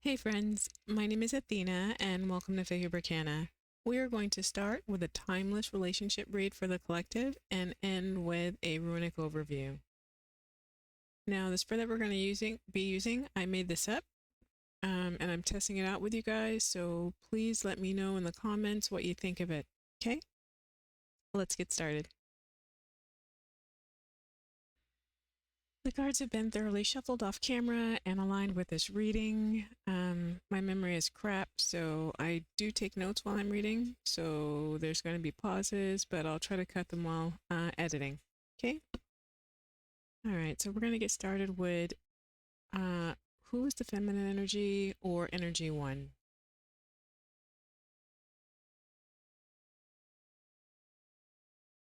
Hey friends, my name is Athena and welcome to Figure Bricana. We are going to start with a timeless relationship read for the collective and end with a runic overview. Now the spread that we're going to be using, I made this up and I'm testing it out with you guys, so please let me know in the comments what you think of it, okay? Let's get started. The cards have been thoroughly shuffled off camera and aligned with this reading. My memory is crap, so I do take notes while I'm reading. So there's going to be pauses, but I'll try to cut them while editing. Okay? All right, so we're going to get started with who is the feminine energy or energy one?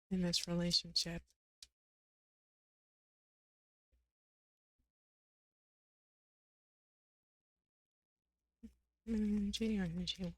In this relationship. Feminine energy or energy one?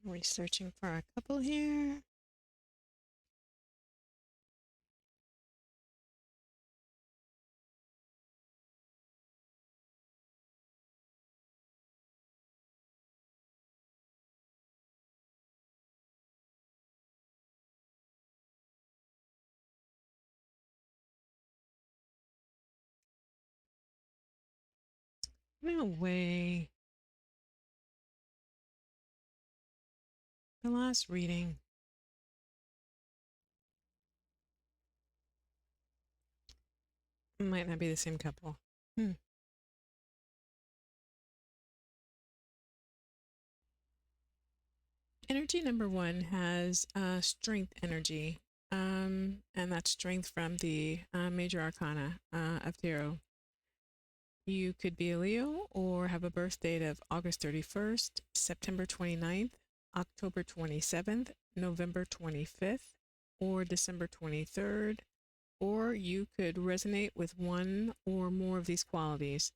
Researching for a couple here. No way. The last reading. Might not be the same couple. Energy number one has strength energy, and that's strength from the major arcana of tarot. You could be a Leo or have a birth date of August 31st, September 29th, October 27th, November 25th, or December 23rd, or you could resonate with one or more of these qualities.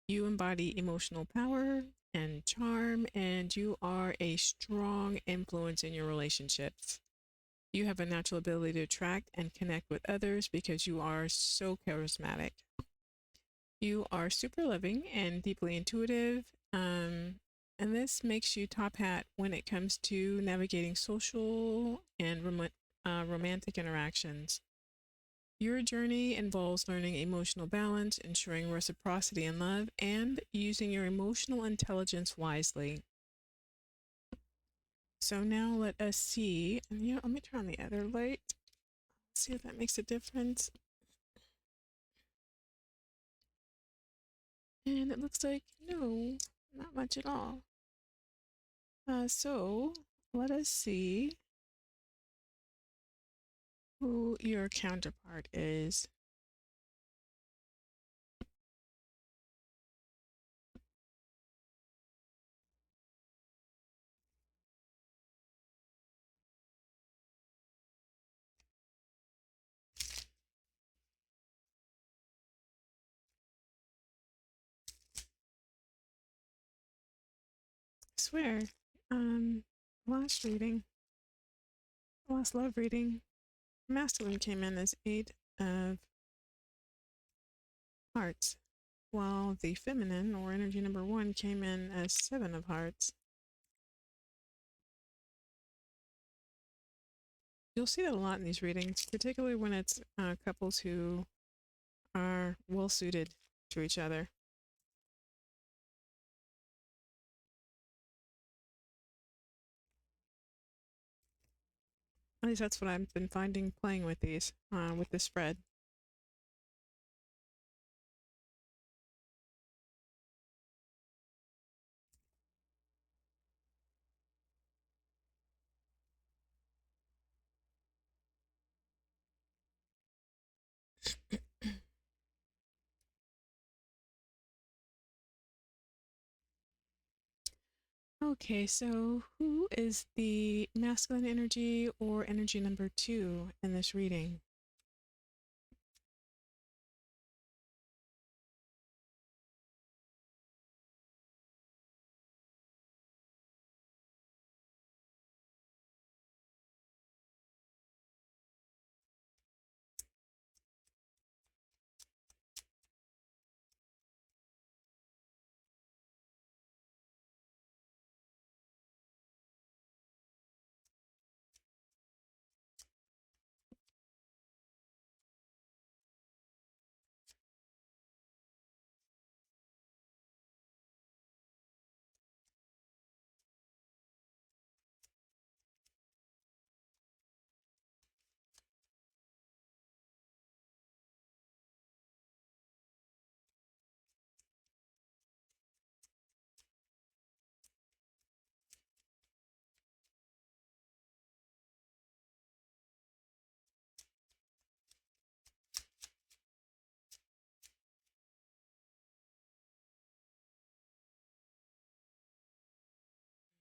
You embody emotional power and charm, and you are a strong influence in your relationships. You have a natural ability to attract and connect with others because you are so charismatic. You are super loving and deeply intuitive, and this makes you top hat when it comes to navigating social and romantic interactions. Your journey involves learning emotional balance, ensuring reciprocity in love, and using your emotional intelligence wisely. So now let us see. And let me turn on the other light. See if that makes a difference. And it looks like no, not much at all. So let us see who your counterpart is. I swear, last reading, last love reading, masculine came in as 8 of hearts, while the feminine, or energy number 1, came in as 7 of hearts. You'll see that a lot in these readings, particularly when it's couples who are well suited to each other. At least that's what I've been finding playing with these, with this spread. Okay, so who is the masculine energy or energy number 2 in this reading?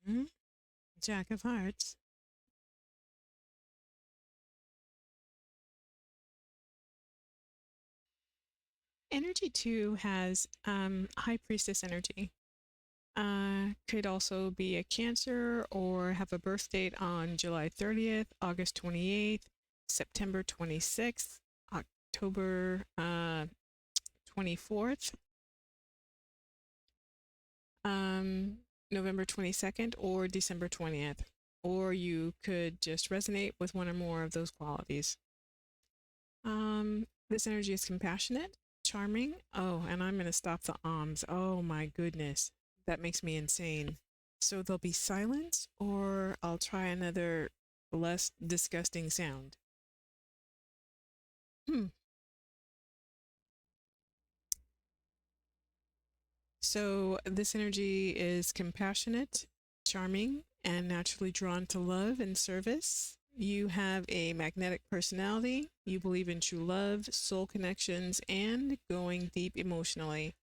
Hmm? Jack of Hearts. Energy 2 has High Priestess energy. Could also be a Cancer or have a birth date on July 30th, August 28th, September 26th, October 24th, November 22nd, or December 20th. Or you could just resonate with one or more of those qualities. This energy is compassionate, charming. Oh, and I'm going to stop the ahms. Oh my goodness. That makes me insane. So there'll be silence, or I'll try another less disgusting sound. So this energy is compassionate, charming, and naturally drawn to love and service. You have a magnetic personality. You believe in true love, soul connections, and going deep emotionally.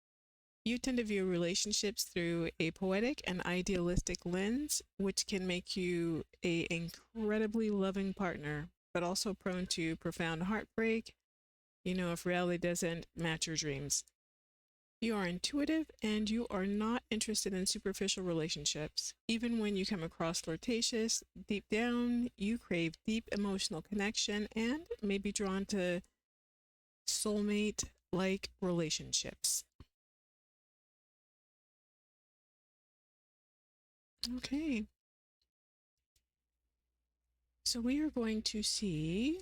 You tend to view relationships through a poetic and idealistic lens, which can make you an incredibly loving partner, but also prone to profound heartbreak, if reality doesn't match your dreams. You are intuitive and you are not interested in superficial relationships. Even when you come across flirtatious, deep down, you crave deep emotional connection and may be drawn to soulmate like relationships. Okay. So we are going to see,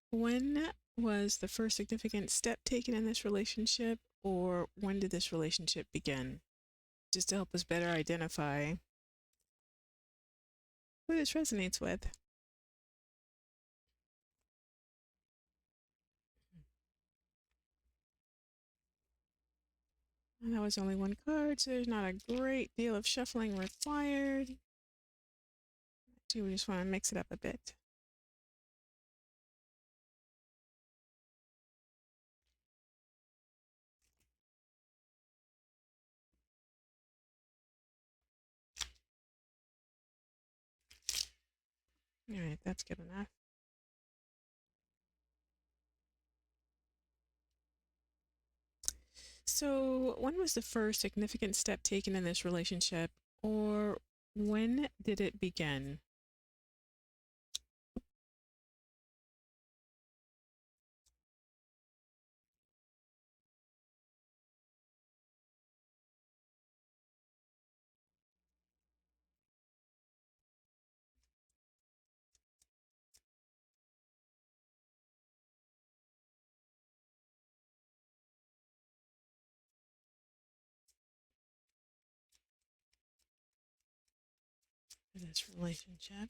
when was the first significant step taken in this relationship, or when did this relationship begin? Just to help us better identify who this resonates with. And that was only one card, so there's not a great deal of shuffling required. So we just want to mix it up a bit. All right, that's good enough. So, when was the first significant step taken in this relationship, or when did it begin? for this relationship.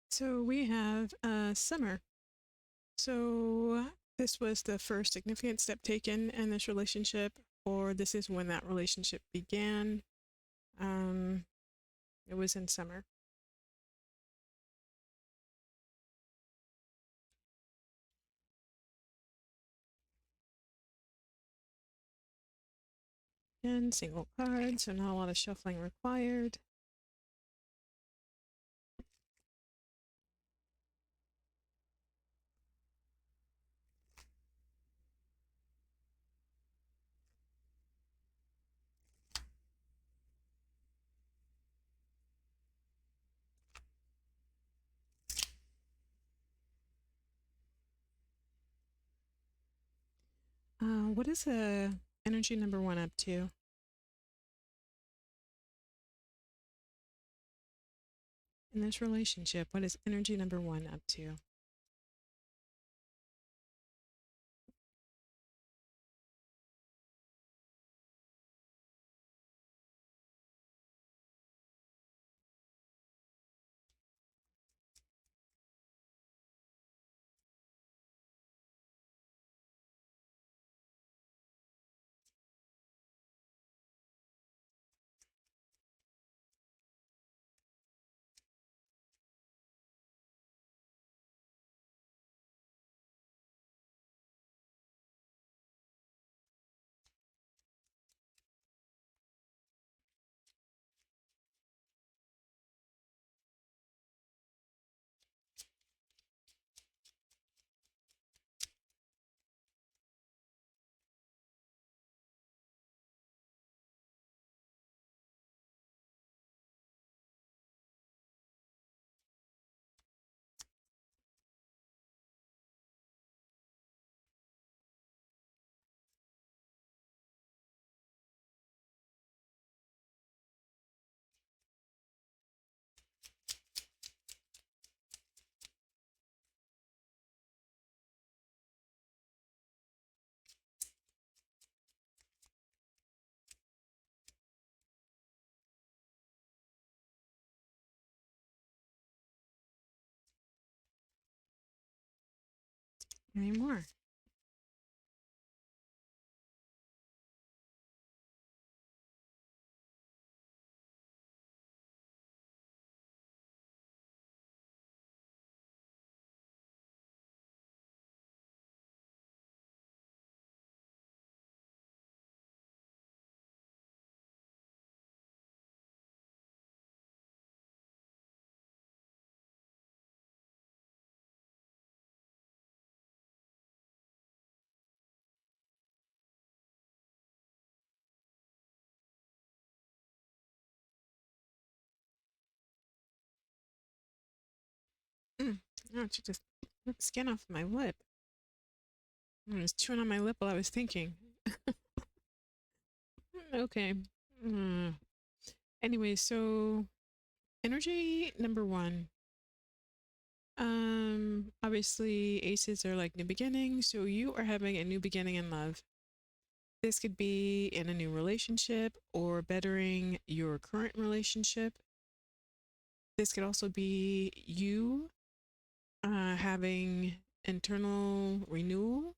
So we have summer. So this was the first significant step taken in this relationship, or this is when that relationship began. It was in summer. And single card, so not a lot of shuffling required. What is energy number 1 up to? In this relationship, what is energy number 1 up to? Any more? Oh, it just ripped skin off my lip. I was chewing on my lip while I was thinking. Okay. Anyway, so energy number 1. Obviously aces are like new beginnings, so you are having a new beginning in love. This could be in a new relationship or bettering your current relationship. This could also be you having internal renewal,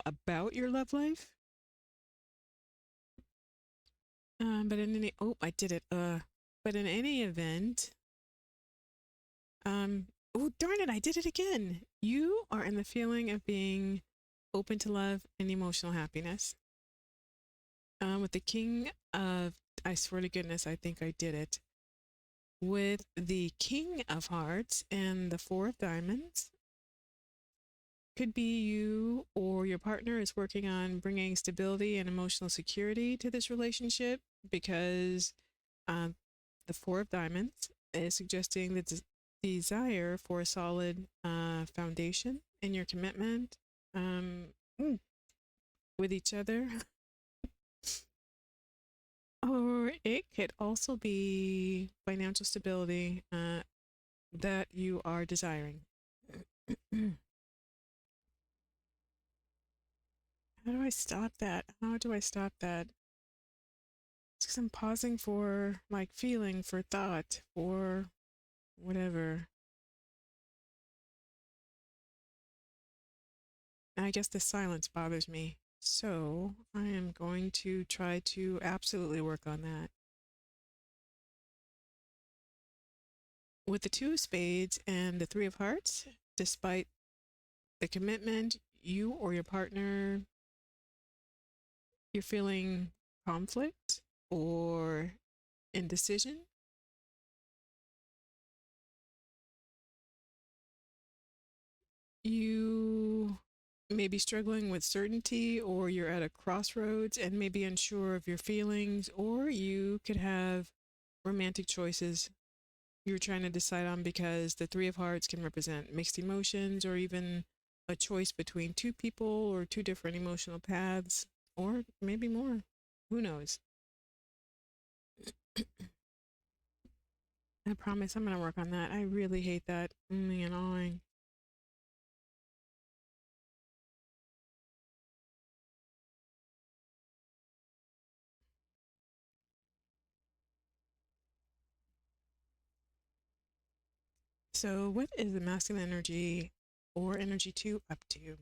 about your love life. But in any, I did it. But in any event, oh, darn it, I did it again. You are in the feeling of being open to love and emotional happiness. With the King of, I swear to goodness, I think I did it. With the King of Hearts and the Four of Diamonds, could be you or your partner is working on bringing stability and emotional security to this relationship because the Four of Diamonds is suggesting the desire for a solid foundation in your commitment with each other. Or it could also be financial stability that you are desiring. How do I stop that? How do I stop that? It's because I'm pausing for like feeling, for thought, for whatever. I guess the silence bothers me. So I am going to try to absolutely work on that. With the two of spades and the three of hearts, despite the commitment, you or your partner, you're feeling conflict or indecision. You may be struggling with certainty, or you're at a crossroads and maybe unsure of your feelings, or you could have romantic choices you're trying to decide on, because the three of hearts can represent mixed emotions, or even a choice between two people or two different emotional paths, or maybe more. Who knows? I promise I'm going to work on that. I really hate that and awing. So, what is the masculine energy or energy 2 up to?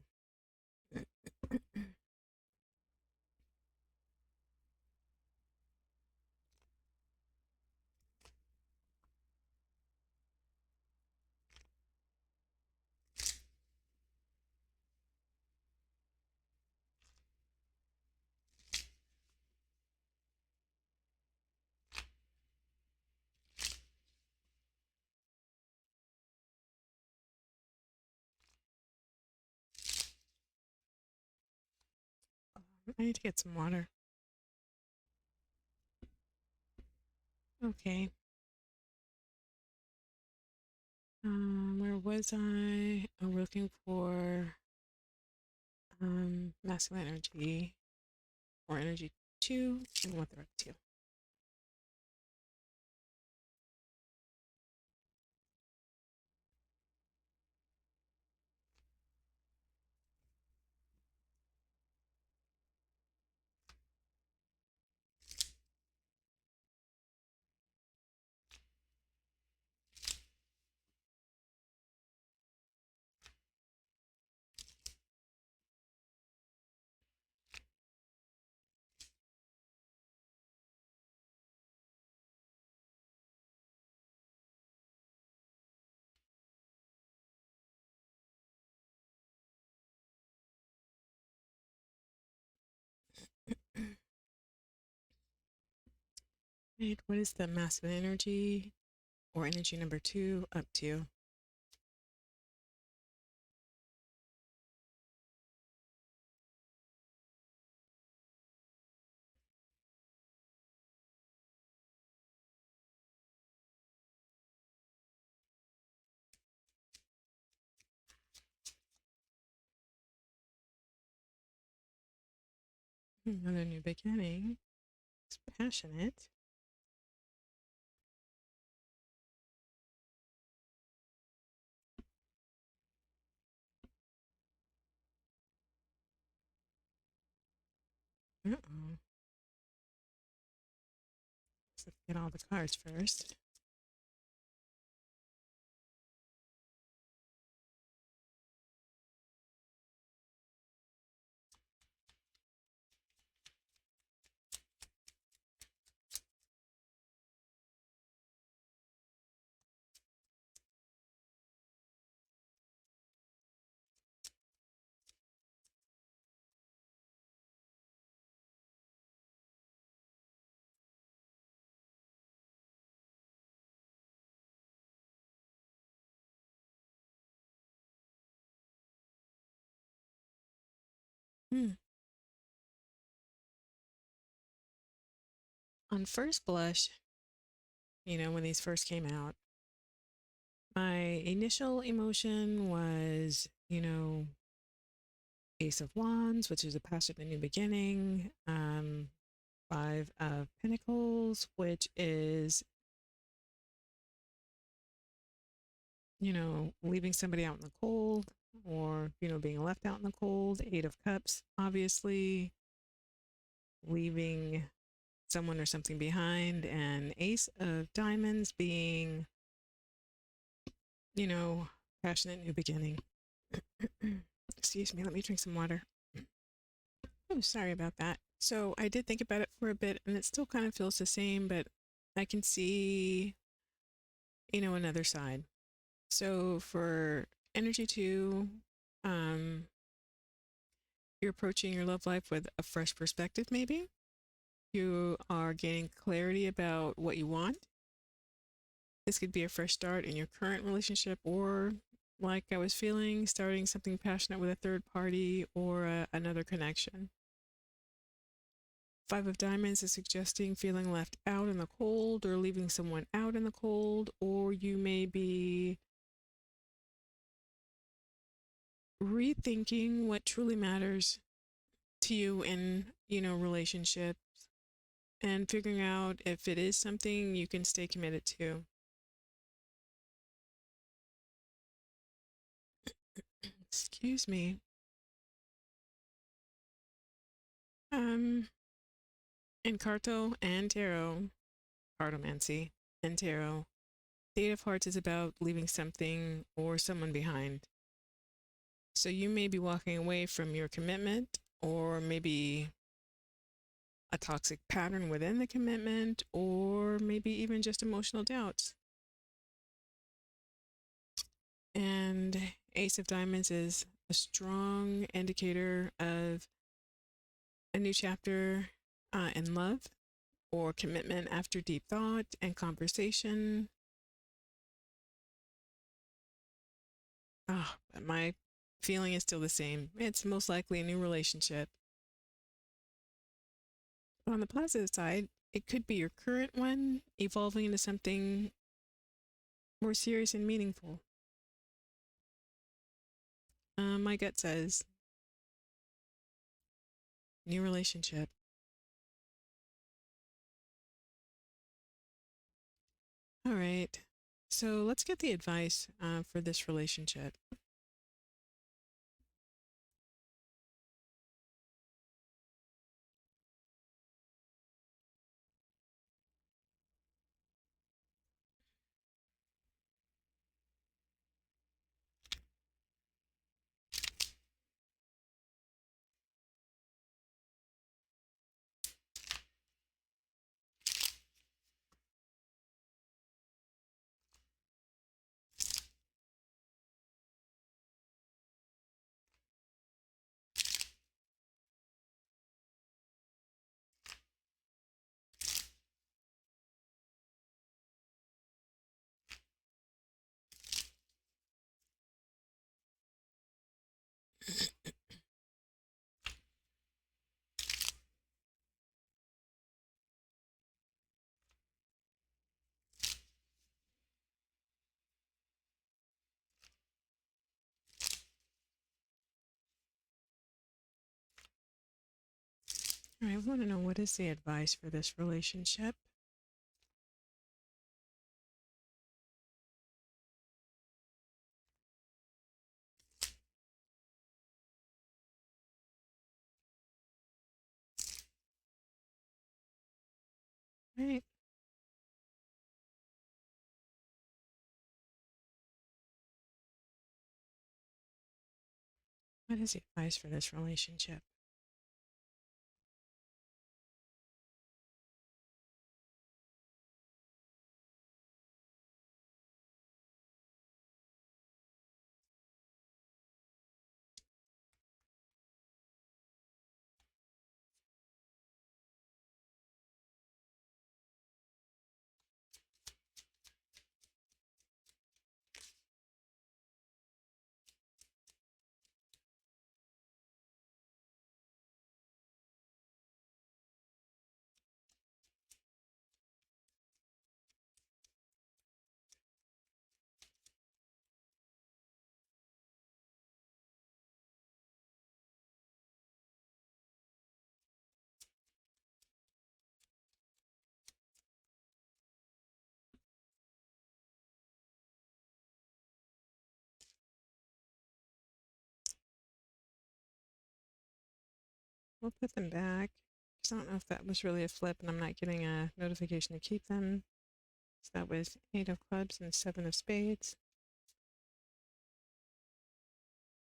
I need to get some water. Okay. Where was I? Oh, we're looking for masculine energy or energy 2 and what they're up to. Right, what is the masculine energy or energy number 2 up to? Another new beginning. It's passionate. Uh-oh. Let's get all the cards first. Hmm. On first blush, when these first came out, my initial emotion was, Ace of Wands, which is a passage, a new beginning. Five of Pentacles, which is, leaving somebody out in the cold. or, being left out in the cold. Eight of Cups, obviously, leaving someone or something behind. And Ace of Diamonds being, passionate new beginning. Excuse me, let me drink some water. Oh, sorry about that. So I did think about it for a bit and it still kind of feels the same, but I can see, another side. So for energy two, um, you're approaching your love life with a fresh perspective, maybe. You are gaining clarity about what you want. This could be a fresh start in your current relationship, or like I was feeling, starting something passionate with a third party or another connection. Five of Diamonds is suggesting feeling left out in the cold or leaving someone out in the cold, or you may be rethinking what truly matters to you in, relationships, and figuring out if it is something you can stay committed to. Excuse me. In Carto and Tarot, Cartomancy and Tarot, the Eight of Hearts is about leaving something or someone behind. So you may be walking away from your commitment, or maybe a toxic pattern within the commitment, or maybe even just emotional doubts. And Ace of Diamonds is a strong indicator of a new chapter in love or commitment after deep thought and conversation. But my feeling is still the same. It's most likely a new relationship. But on the positive side, it could be your current one evolving into something more serious and meaningful. My gut says new relationship. All right. So let's get the advice for this relationship. All right, I want to know, what is the advice for this relationship? All right. What is the advice for this relationship? We'll put them back. I don't know if that was really a flip and I'm not getting a notification to keep them. So that was 8 of clubs and 7 of spades.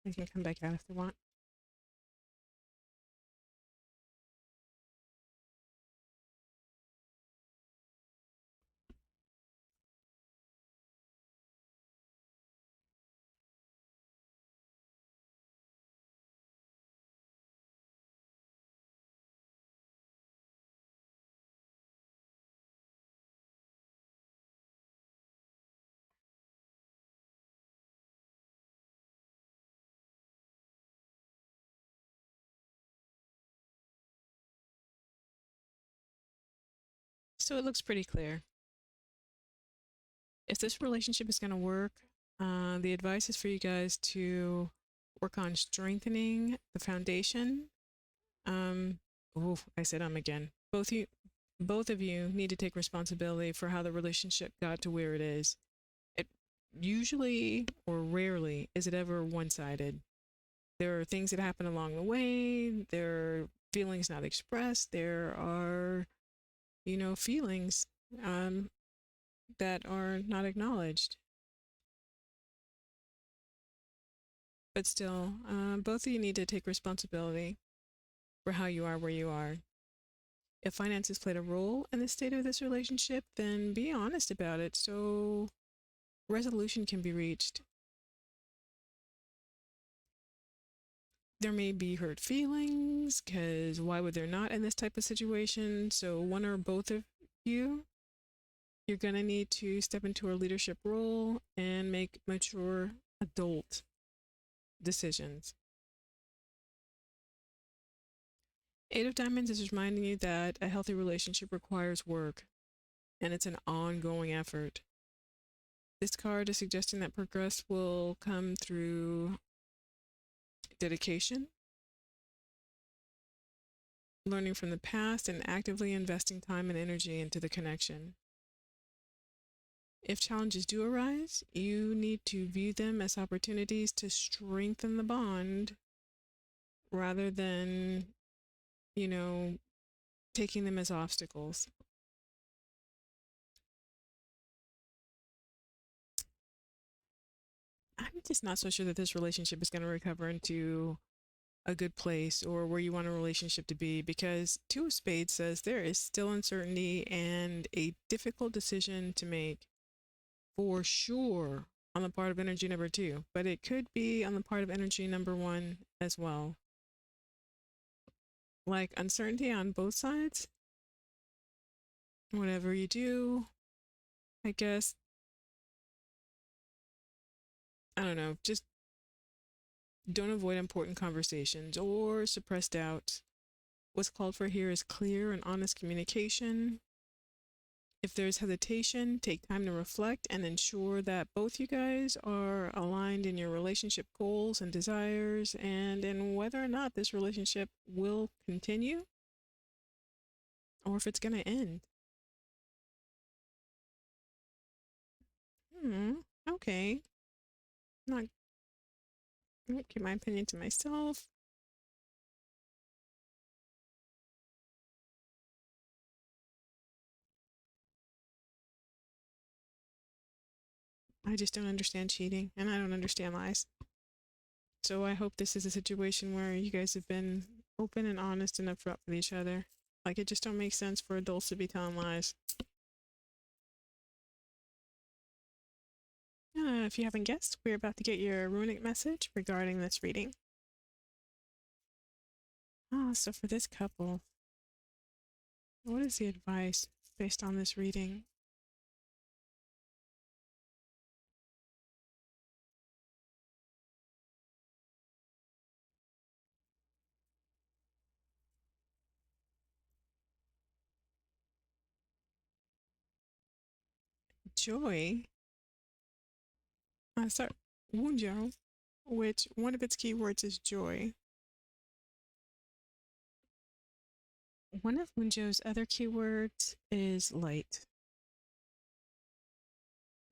They can come back out if they want. So it looks pretty clear. If this relationship is going to work, the advice is for you guys to work on strengthening the foundation. Oh, I said again. Both of you need to take responsibility for how the relationship got to where it is. It usually or rarely is it ever one-sided. There are things that happen along the way. There are feelings not expressed. There are, feelings that are not acknowledged. But still, both of you need to take responsibility for how you are where you are. If finances played a role in the state of this relationship, then be honest about it so resolution can be reached. There may be hurt feelings, because why would there not in this type of situation? So one or both of you're going to need to step into a leadership role and make mature adult decisions. 8 of Diamonds is reminding you that a healthy relationship requires work, and it's an ongoing effort. This card is suggesting that progress will come through dedication, learning from the past, and actively investing time and energy into the connection. If challenges do arise, you need to view them as opportunities to strengthen the bond rather than, taking them as obstacles. I'm just not so sure that this relationship is going to recover into a good place or where you want a relationship to be, because 2 of Spades says there is still uncertainty and a difficult decision to make, for sure, on the part of energy number 2, but it could be on the part of energy number 1 as well. Like uncertainty on both sides. Whatever you do, I guess, I don't know, just don't avoid important conversations or suppress doubts. What's called for here is clear and honest communication. If there's hesitation, take time to reflect and ensure that both you guys are aligned in your relationship goals and desires and in whether or not this relationship will continue or if it's going to end. Okay. Not gonna keep my opinion to myself. I just don't understand cheating and I don't understand lies. So I hope this is a situation where you guys have been open and honest and upfront with each other. Like, it just don't make sense for adults to be telling lies. If you haven't guessed, we're about to get your runic message regarding this reading. So for this couple, what is the advice based on this reading? Joy. Sorry, Wunjo, which one of its keywords is joy. One of Wunjo's other keywords is light.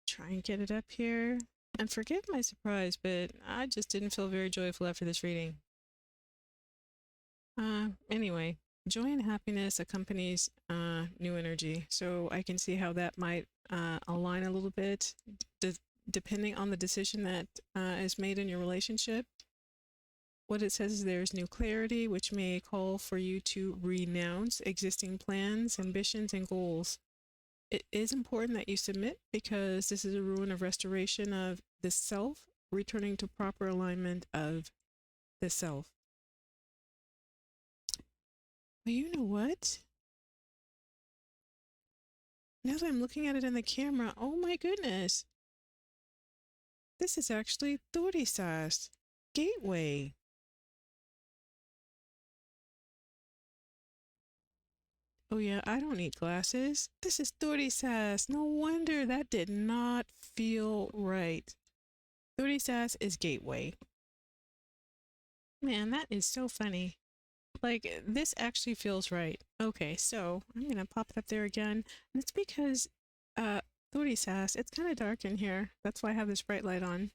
Try and get it up here. And forgive my surprise, but I just didn't feel very joyful after this reading. Anyway, joy and happiness accompanies new energy. So I can see how that might align a little bit depending on the decision that is made in your relationship. What it says is there's new clarity, which may call for you to renounce existing plans, ambitions, and goals. It is important that you submit because this is a rune of restoration of the self, returning to proper alignment of the self. But you know what? Now that I'm looking at it in the camera, oh my goodness. This is actually Thorisas, gateway. Oh yeah, I don't need glasses. This is Thorisas. No wonder that did not feel right. Thorisas is gateway. Man, that is so funny. Like, this actually feels right. Okay, so I'm going to pop it up there again. And it's because Thorisas, it's kind of dark in here. That's why I have this bright light on.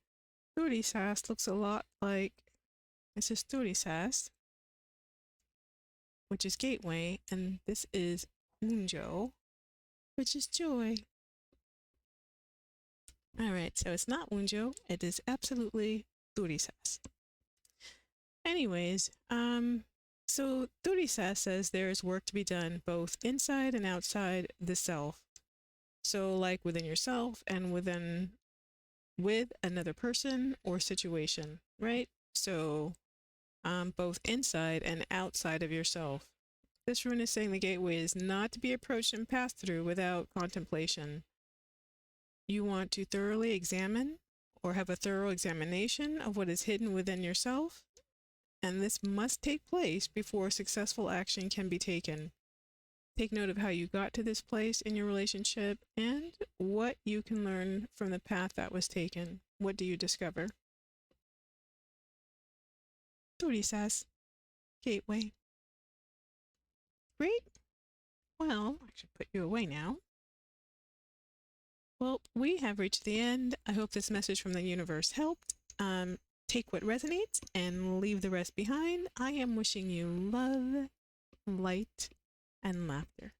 Thorisas looks a lot like, this is Thorisas, which is gateway, and this is Unjo, which is joy. All right, so it's not Unjo, it is absolutely Thorisas. Anyways, so Thorisas says there is work to be done both inside and outside the self. So like within yourself and with another person or situation, right? So both inside and outside of yourself. This rune is saying the gateway is not to be approached and passed through without contemplation. You want to thoroughly examine or have a thorough examination of what is hidden within yourself, and this must take place before successful action can be taken. Take note of how you got to this place in your relationship and what you can learn from the path that was taken. What do you discover? Thorisas, gateway. Great. Well, I should put you away now. Well, we have reached the end. I hope this message from the universe helped. Take what resonates and leave the rest behind. I am wishing you love, light, and laughter.